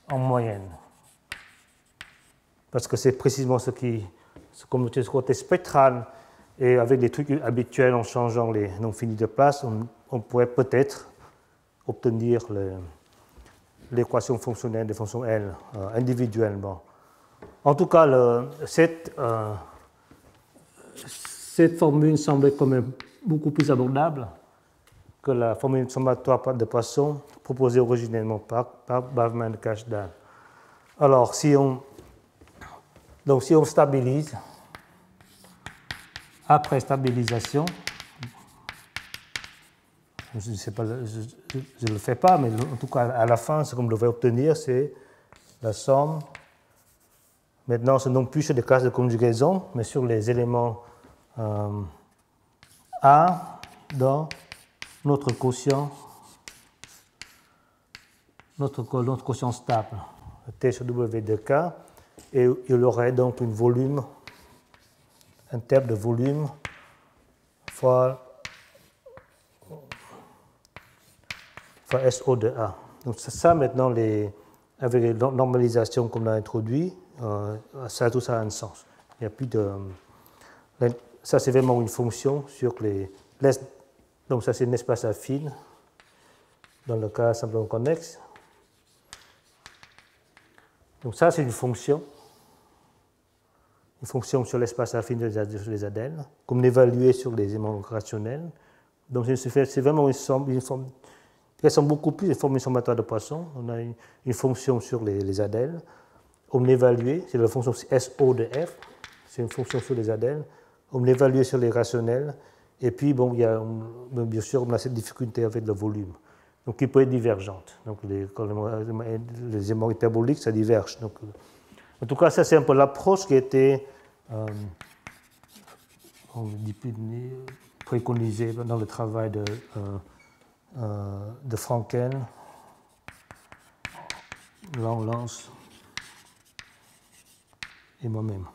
en moyenne. Parce que c'est précisément comme le côté spectral, et avec des trucs habituels en changeant les nombres finis de place, on pourrait peut-être obtenir l'équation fonctionnelle des fonctions L individuellement. En tout cas, cette formule semblait quand même beaucoup plus abordable que la formule sommatoire de Poisson proposée originellement par Bavman et Kashdal. Alors, si on stabilise, après stabilisation, je ne le fais pas, mais en tout cas, à la fin, ce qu'on devrait obtenir, c'est la somme. Maintenant, ce non plus sur des classes de conjugaison, mais sur les éléments A dans notre quotient stable, T sur W de K, et il aurait donc un terme de volume fois SO de A. Donc c'est ça maintenant, avec les normalisations qu'on a introduites, tout ça a un sens. Il n'y a plus de... Ça c'est vraiment une fonction sur donc ça c'est un espace affine, dans le cas simplement connexe. Donc ça c'est une fonction sur l'espace affine des adèles, comme évaluée sur les éléments rationnels. Donc c'est vraiment une forme qui ressemble beaucoup plus à une formule sommatoire de Poisson. On a une fonction sur les adèles. On l'évalue, c'est la fonction SO de F, c'est une fonction sur les adèles. On l'évalue sur les rationnels. Et puis, bon, bien sûr, on a cette difficulté avec le volume, donc qui peut être divergente. Donc les éléments hyperboliques, ça diverge. Donc, en tout cas, ça c'est un peu l'approche qui a été préconisée dans le travail de Franken, Lance et moi-même.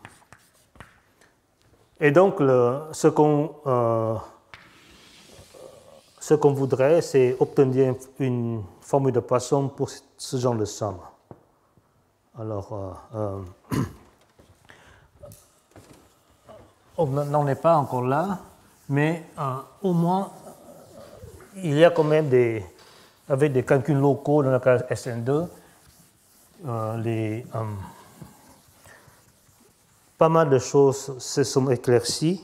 Et donc, ce qu'on voudrait, c'est obtenir une formule de Poisson pour ce genre de somme. Alors, on n'en est pas encore là, mais au moins, il y a quand même avec des calculs locaux dans le cas SN2, pas mal de choses se sont éclaircies,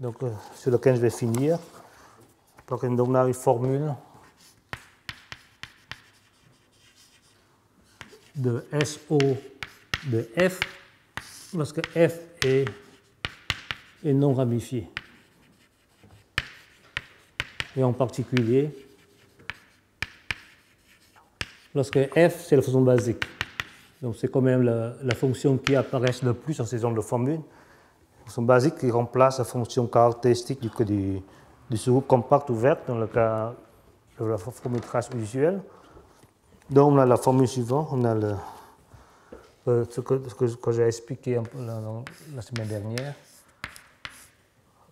donc, sur lequel je vais finir. Donc on a une formule de SO de F lorsque F est non ramifié. Et en particulier, lorsque F, c'est la fonction basique. Donc c'est quand même la fonction qui apparaît le plus dans ces zones de formule. La fonction basique qui remplace la fonction caractéristique du sous-groupe compact ouvert dans le cas de la formule trace usuelle. Donc on a la formule suivante, on a ce que j'ai expliqué la semaine dernière.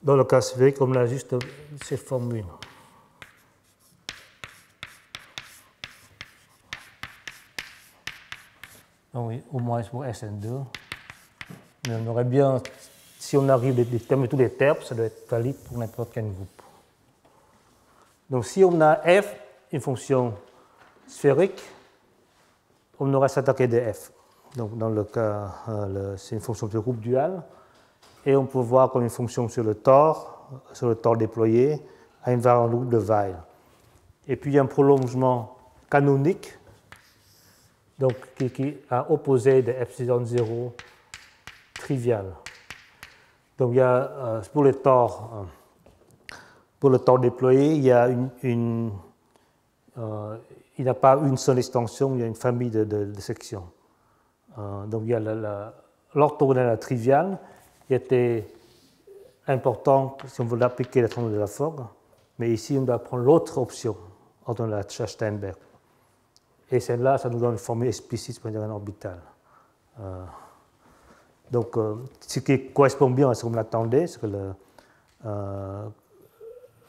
Dans le cas sphérique, on a juste cette formule. Donc oui, au moins pour SN2. Mais on aurait bien, si on arrive à déterminer tous les termes, ça doit être valide pour n'importe quel groupe. Donc si on a F, une fonction sphérique, on aurait s'attaquer de F. Donc dans le cas, c'est une fonction de groupe dual. Et on peut voir comme une fonction sur le tore déployé, à une variable groupe de Weil. Et puis il y a un prolongement canonique, donc qui a opposé de epsilon 0 trivial. Donc il y a, pour le tore déployé, il y a il n'y a pas une seule extension, il y a une famille de sections. Donc il y a l'orthogonale triviale qui était important si on veut l'appliquer à la transformation de la Fogg, mais ici on doit prendre l'autre option, orthogonale Sternberg. Et celle-là, ça nous donne une formule explicite pour une diagonale orbitale. Donc, ce qui correspond bien à ce qu'on attendait, c'est que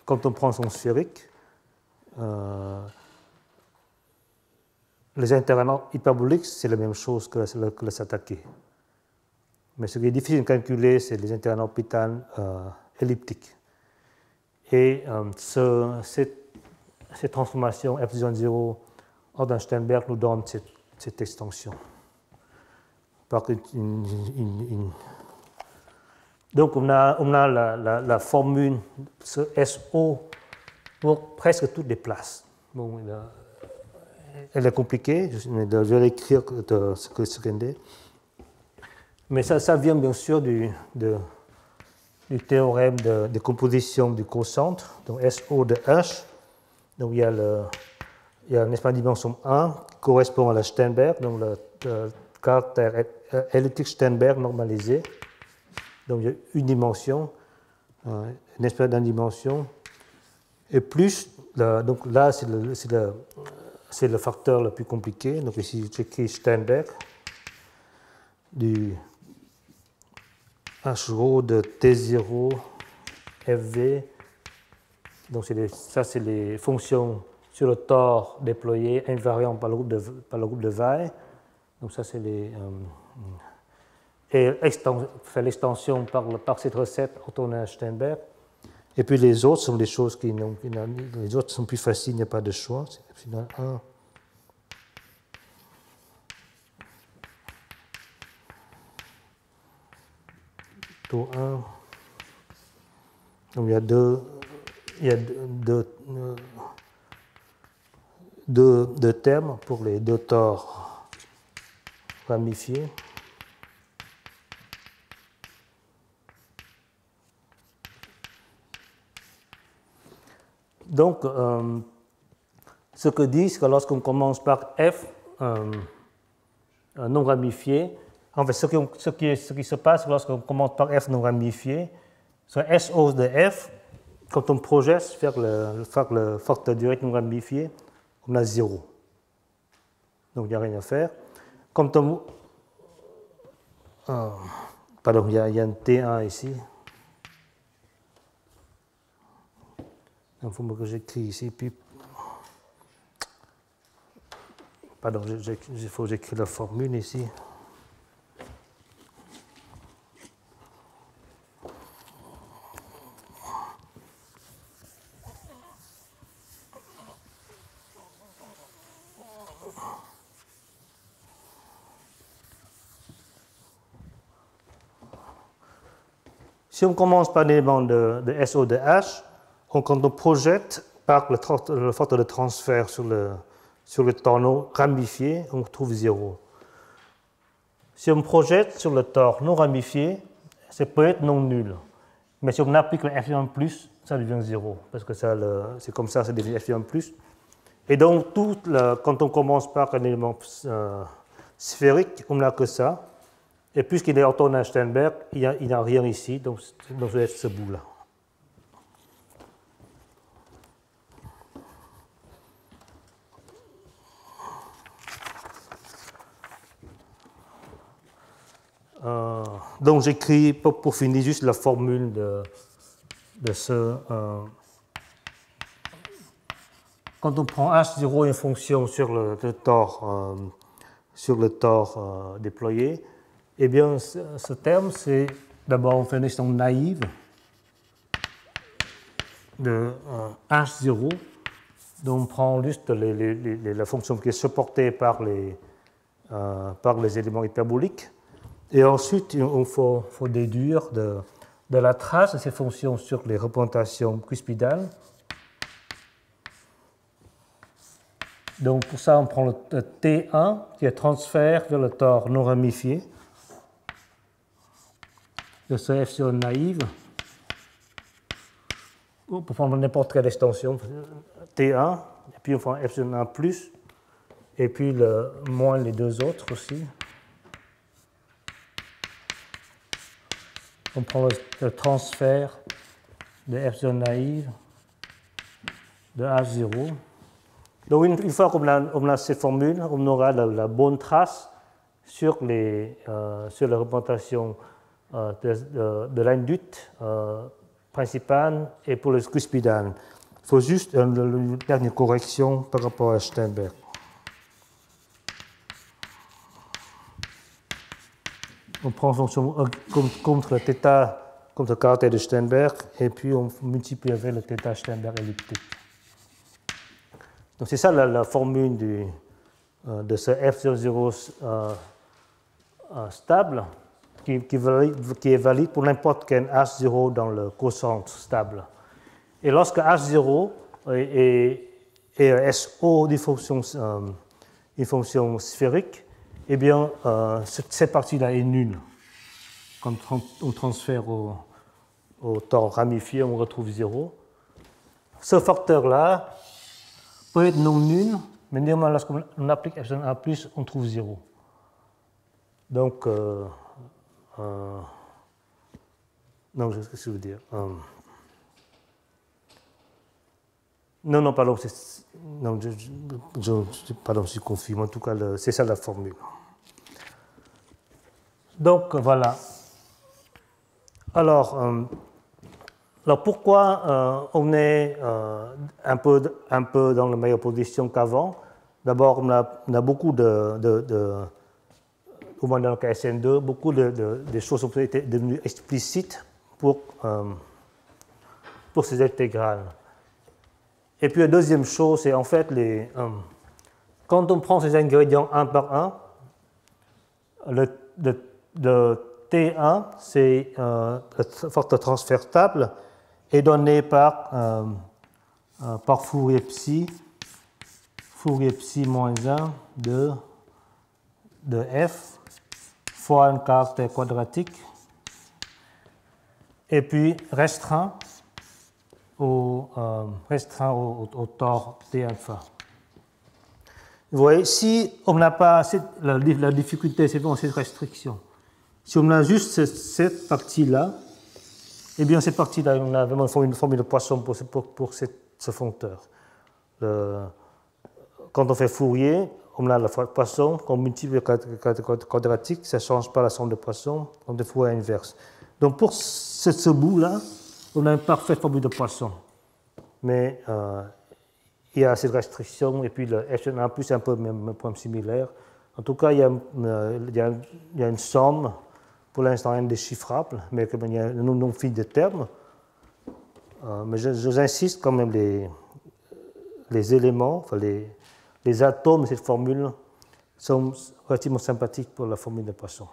quand on prend son sphérique, les intervalles hyperboliques, c'est la même chose que le s'attaquer. Mais ce qui est difficile de calculer, c'est les intervalles orbitales elliptiques. Et cette transformation epsilon 0 hors d'un Sternberg nous donne cette extension. Donc on a la formule SO pour presque toutes les places. Bon, elle est compliquée, je vais l'écrire ce que est. Mais ça vient bien sûr du théorème de composition du cocentre, donc SO de H. Donc il y a un espace de dimension 1 qui correspond à la Sternberg, donc le caractère elliptique Sternberg normalisé. Donc il y a une dimension, un espace d'une dimension, et plus, donc là c'est le facteur le plus compliqué. Donc ici j'écris Sternberg du H rho de T0 FV. Donc ça c'est les fonctions sur le tore déployé invariant par le groupe de Weil. Donc ça c'est les et faire l'extension par cette recette orthogonale Sternberg. Et puis les autres sont des choses les autres sont plus faciles, il n'y a pas de choix. C'est epsilon 1. Taux 1. Donc il y a deux termes pour les deux tores ramifiés. Donc, ce que dit, c'est que lorsqu'on commence par F non ramifié, en fait, ce qui se passe lorsqu'on commence par F non ramifié, c'est SO de F, quand on projette vers le facteur direct non ramifié, on a 0. Donc, il n'y a rien à faire. Quand on. Pardon, il y a un T1 ici. Il faut que j'écris ici. Puis, pardon, il faut que j'écris la formule ici. Si on commence par l'élément de SO de H, quand on projette par le facteur de transfert sur le sur le tore non ramifié, on retrouve 0. Si on projette sur le tore non ramifié, ça peut être non nul. Mais si on applique le F1+, ça devient 0, parce que c'est comme ça devient F1+. Et donc, quand on commence par un élément sphérique, on n'a que ça. Et puisqu'il est orthogonal à Sternberg, il n'y a rien ici, donc je vais ce bout-là. Donc j'écris pour finir juste la formule de ce. Quand on prend H0 une fonction sur le tore déployé, eh bien ce terme, c'est d'abord on fait une extension naïve de H0, donc on prend juste la fonction qui est supportée par les éléments hyperboliques. Et ensuite, il faut déduire de la trace de ces fonctions sur les représentations cuspidales. Donc pour ça, on prend le T1 qui est transfert vers le tore non ramifié de ce epsilon naïve. Ou pour prendre n'importe quelle extension, T1, et puis on prend epsilon 1 plus, et puis moins les deux autres aussi. On prend le transfert de epsilon naïve de H0. Donc une fois qu'on a ces formules, on aura la bonne trace sur la représentation de l'induite principale et pour le cuspidal. Il faut juste une dernière correction par rapport à Sternberg. On prend fonction contre le θ, contre le caractère de Sternberg, et puis on multiplie avec le θ Sternberg elliptique. Donc c'est ça la formule de ce F00 stable qui est valide pour n'importe quel H0 dans le quotient stable. Et lorsque H0 est SO d'une fonction sphérique, eh bien cette partie-là est nulle. Quand on transfère au tore ramifié, on retrouve 0. Ce facteur-là peut être non nul, mais néanmoins, lorsqu'on applique epsilon A+, on trouve 0. Donc, non, qu'est-ce que je veux dire non, pardon, pardon, je suis confus. En tout cas, c'est ça la formule. Donc, voilà. Alors pourquoi on est un peu dans la meilleure position qu'avant? D'abord, on a beaucoup au moins dans le cas SN2, beaucoup de choses ont été devenues explicites pour ces intégrales. Et puis la deuxième chose, c'est en fait quand on prend ces ingrédients un par un, le T1, c'est le facteur transfert stable, est donné par Fourier psi moins 1 de f fois un caractère quadratique, et puis restreint au tore T alpha. Vous voyez, si on n'a pas la difficulté, c'est vraiment cette restriction. Si on a juste cette partie-là, eh bien cette partie-là, on a vraiment une formule de Poisson pour ce foncteur. Quand on fait Fourier, on a la Poisson, quand on multiplie le quadratique, ça ne change pas la somme de Poisson, on fait Fourier inverse. Donc pour ce bout-là, on a une parfaite formule de Poisson. Mais il y a cette restriction, et puis le F1 plus c'est un peu le même point similaire. En tout cas, il y a une somme, pour l'instant indéchiffrable, mais comme il y a un nombre fini de termes. Mais j'insiste quand même, les éléments, enfin les atomes de cette formule sont relativement sympathiques pour la formule de Poisson.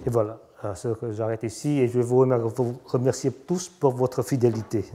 Et voilà, j'arrête ici et je vais vous remercier tous pour votre fidélité.